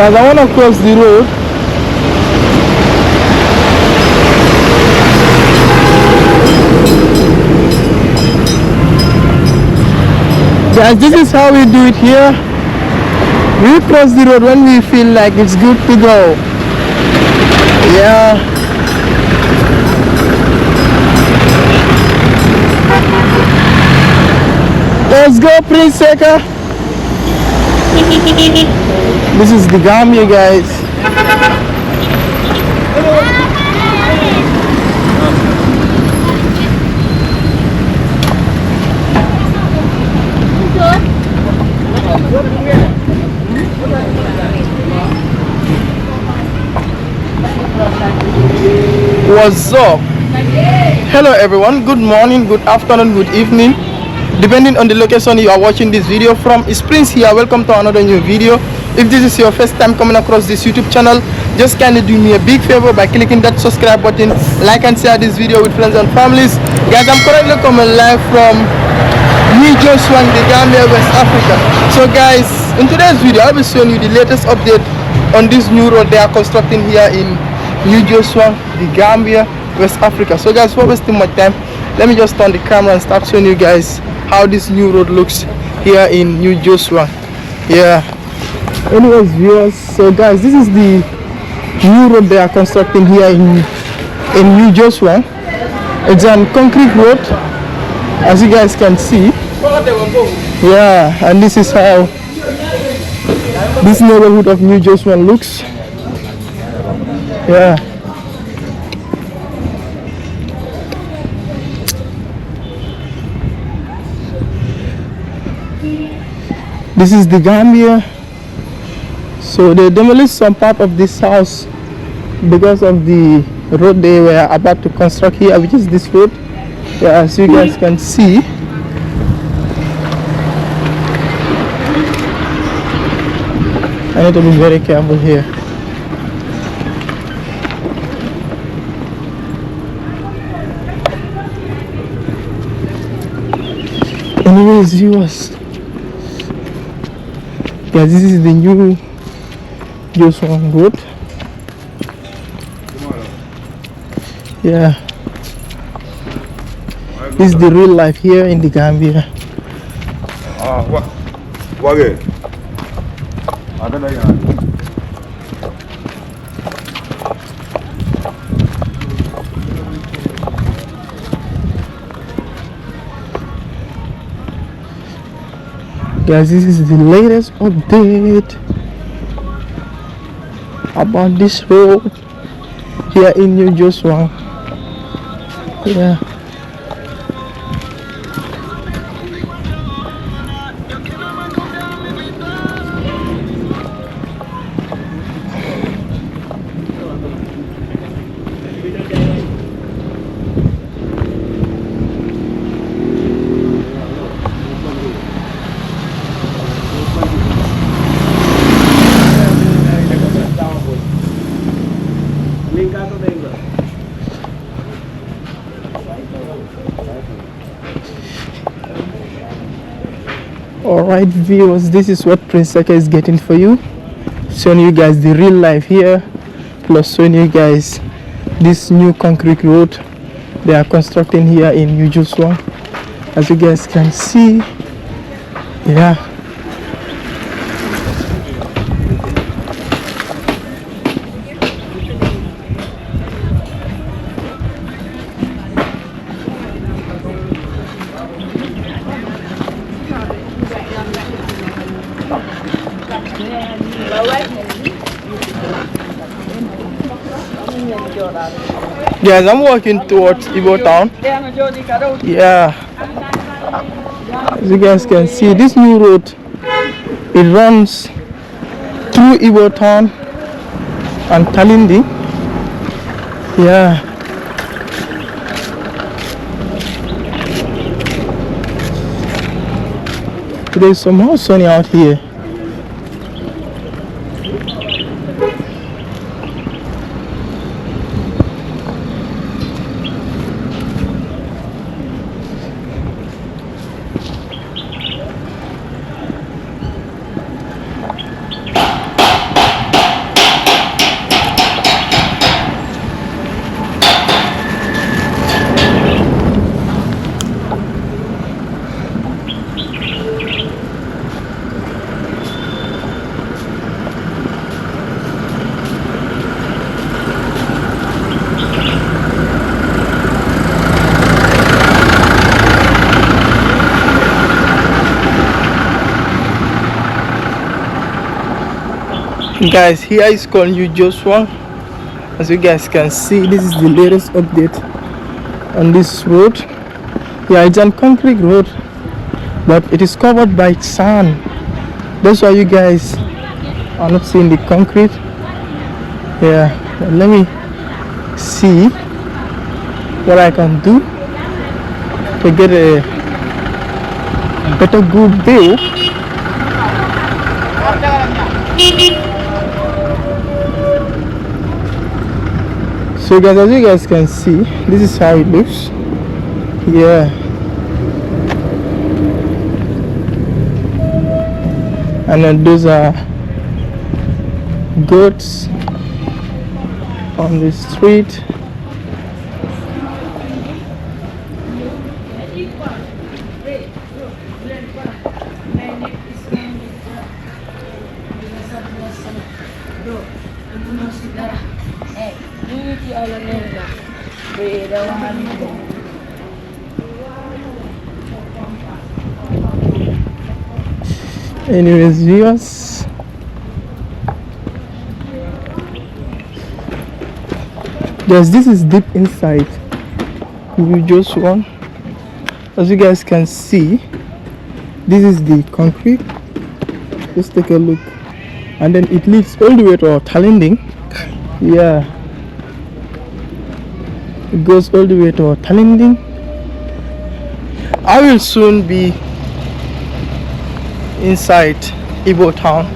Guys, I want to cross the road. Guys, this is how we do it here. We cross the road when we feel like it's good to go. Yeah. Let's go, Prince Seka. This is the Gambia, guys. What's up? Hello everyone, good morning, good afternoon, good evening, depending on the location you are watching this video from. It's Prince here. Welcome to another new video. If this is your first time coming across this YouTube channel, just kindly do me a big favor by clicking that subscribe button, like and share this video with friends and families. Guys, I'm currently coming live from Jeshwang, the Gambia, West Africa. So guys, in today's video I'll be showing you the latest update on this new road they are constructing here in Jeshwang, the Gambia, West Africa. So guys, before wasting my time, let me just turn the camera and start showing you guys how this new road looks here in Jeshwang. Yeah. Anyways, viewers, so guys, this is the new road they are constructing here in Jeshwang. It's a concrete road, as you guys can see. Yeah, and this is how this neighborhood of Jeshwang looks. Yeah. This is the Gambia. So they demolished some part of this house because of the road they were about to construct here, which is this road. Yeah, as you guys can see. I need to be very careful here. Anyways, viewers, yeah, this is the new Jeshwang road. Yeah, this is the real life here in the Gambia. Guys, this is the latest update about this road here in Jeshwang. Yeah. Alright viewers, this is what Prince Seka is getting for you, showing you guys the real life here, plus showing you guys this new concrete road they are constructing here in Jeshwang, as you guys can see. Yeah. Guys, I'm walking towards Ebo Town. Yeah. As you guys can see, this new road, it runs through Ebo Town and Talindi. Yeah. Today is somehow sunny out here. Guys, here is called New Jeshwang. As you guys can see, this is the latest update on this road. Yeah, it's a concrete road, but it is covered by sand. That's why you guys are not seeing the concrete. Yeah, let me see what I can do to get a better good view. So guys, as you guys can see, this is how it looks. Yeah, and then those are goats on the street. Anyways, viewers, yes, this is deep inside New Jeshwang. As you guys can see, this is the concrete. Just take a look, and then it leads all the way to Talindi. Yeah, it goes all the way to Talindi. I will soon be inside Ebo Town.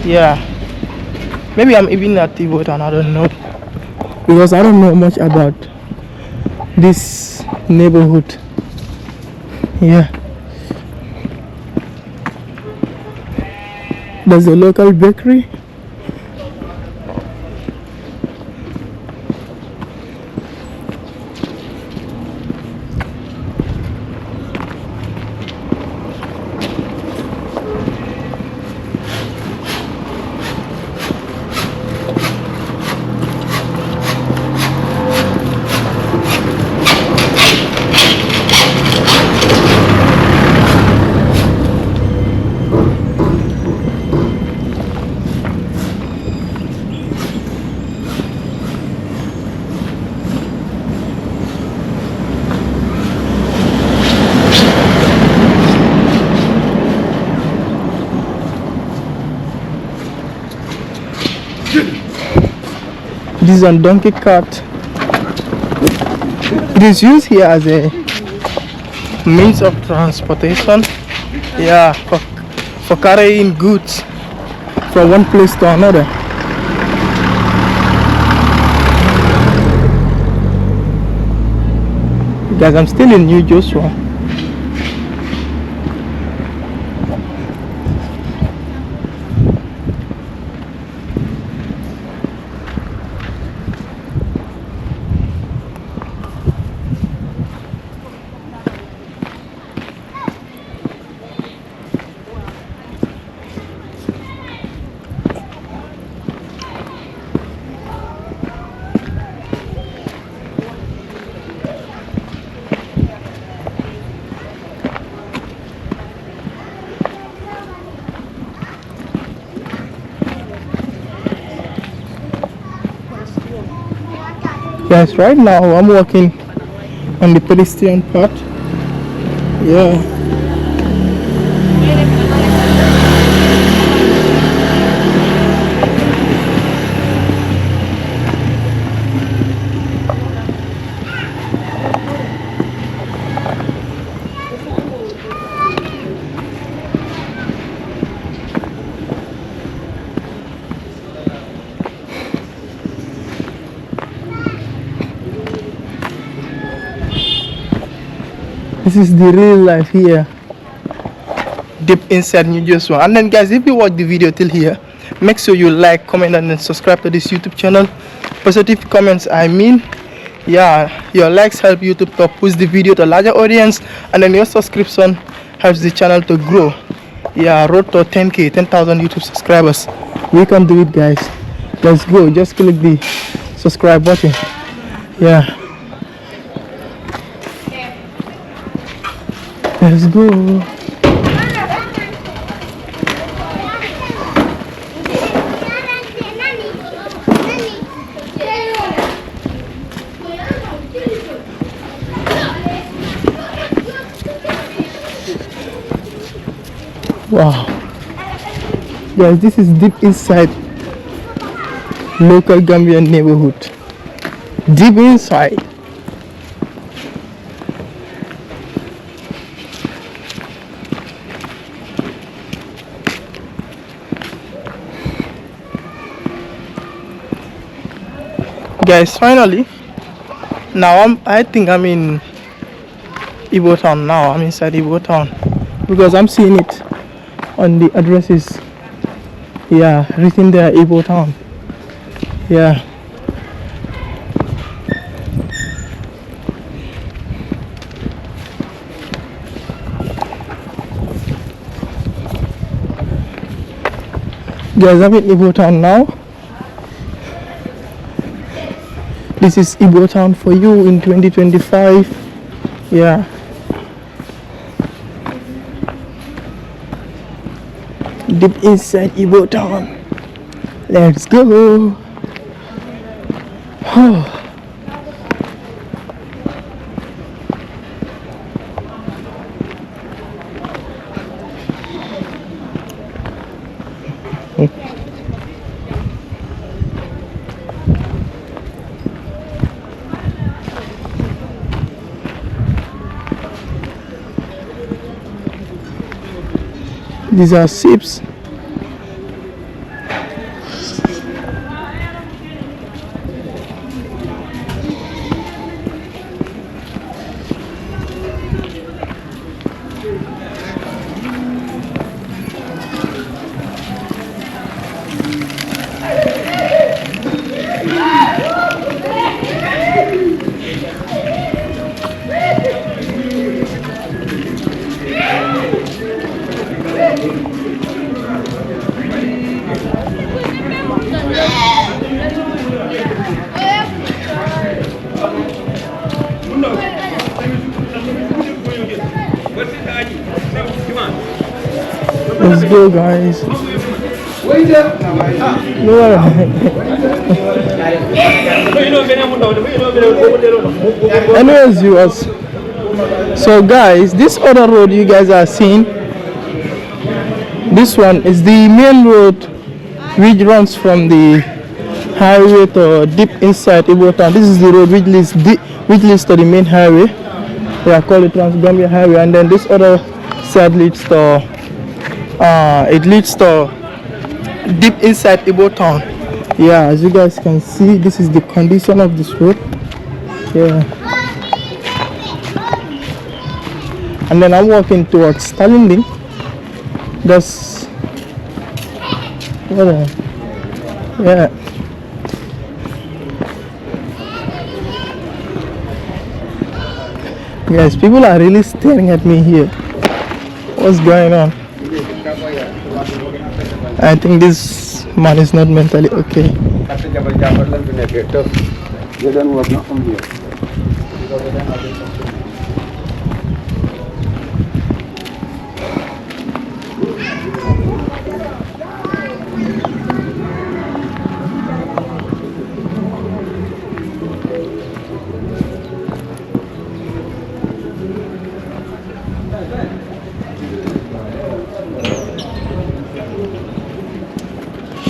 Yeah, maybe I'm even at Ebo Town, I don't know, because I don't know much about this neighborhood. Yeah, there's a local bakery. This is a donkey cart. It is used here as a means of transportation. Yeah, for carrying goods from one place to another. Guys, I'm still in New Jeshwang. Yes, right now I'm walking on the pedestrian part. Yeah. This is the real life here, deep inside New Jeshwang. And then guys, if you watch the video till here, make sure you like, comment, and then subscribe to this YouTube channel. Positive comments, I mean. Yeah, your likes help YouTube to push the video to a larger audience, and then your subscription helps the channel to grow. Yeah, road to 10,000 YouTube subscribers. We can do it, guys. Let's go. Just click the subscribe button. Yeah. Let's go. Wow, guys, this is deep inside local Gambian neighborhood. Deep inside. Guys, finally, now I think I'm in Ebo Town now. I'm inside Ebo Town because I'm seeing it on the addresses. Yeah, written there, Ebo Town. Yeah. Guys, I'm in Ebo Town now. This is Ebo Town for you in 2025. Yeah. Deep inside Ebo Town. Let's go. Oh. These are ships. Let's go, guys. No. Anyways, viewers. So, guys, this other road you guys are seeing, this one is the main road which runs from the highway to deep inside Ebo Town. This is the road which leads to the main highway. They are called the Trans-Gambia Highway, and then this other side leads to deep inside Ebo Town. Yeah, as you guys can see, this is the condition of this road. Yeah. And then I'm walking towards Talindi. That's yeah. Guys, people are really staring at me here. What's going on? I think this man is not mentally okay.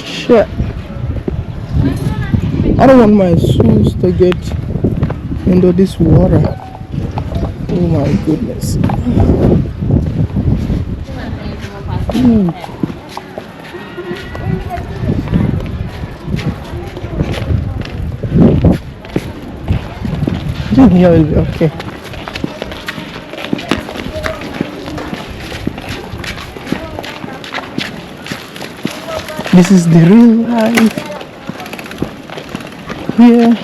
Shit. I don't want my shoes to get into this water. Oh my goodness. Here will be okay. This is the real life here.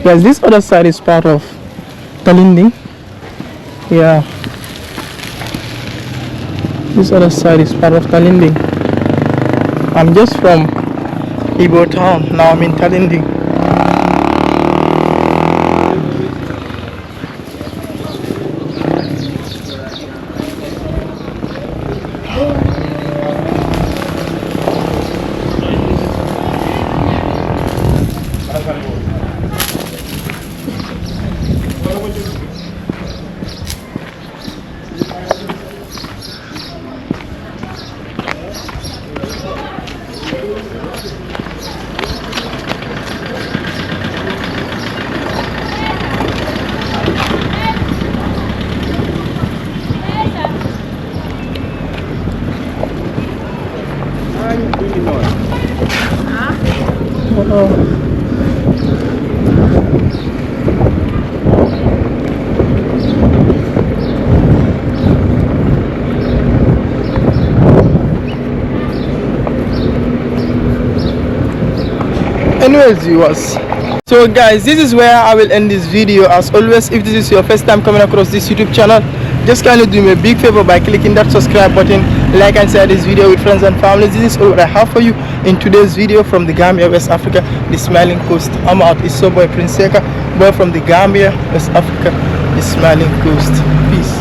Yes, this other side is part of Talindi. Yeah, this other side is part of Talindi. I'm just from Ebo Town. Now I'm in Talindi. Anyways, viewers, so guys, this is where I will end this video. As always, if this is your first time coming across this YouTube channel, just kindly do me a big favor by clicking that subscribe button, like and share this video with friends and family. This is all I have for you in today's video from the Gambia, West Africa, the Smiling Coast. I'm out. It's so boy Prince Seka, boy from the Gambia, West Africa, the Smiling Coast. Peace.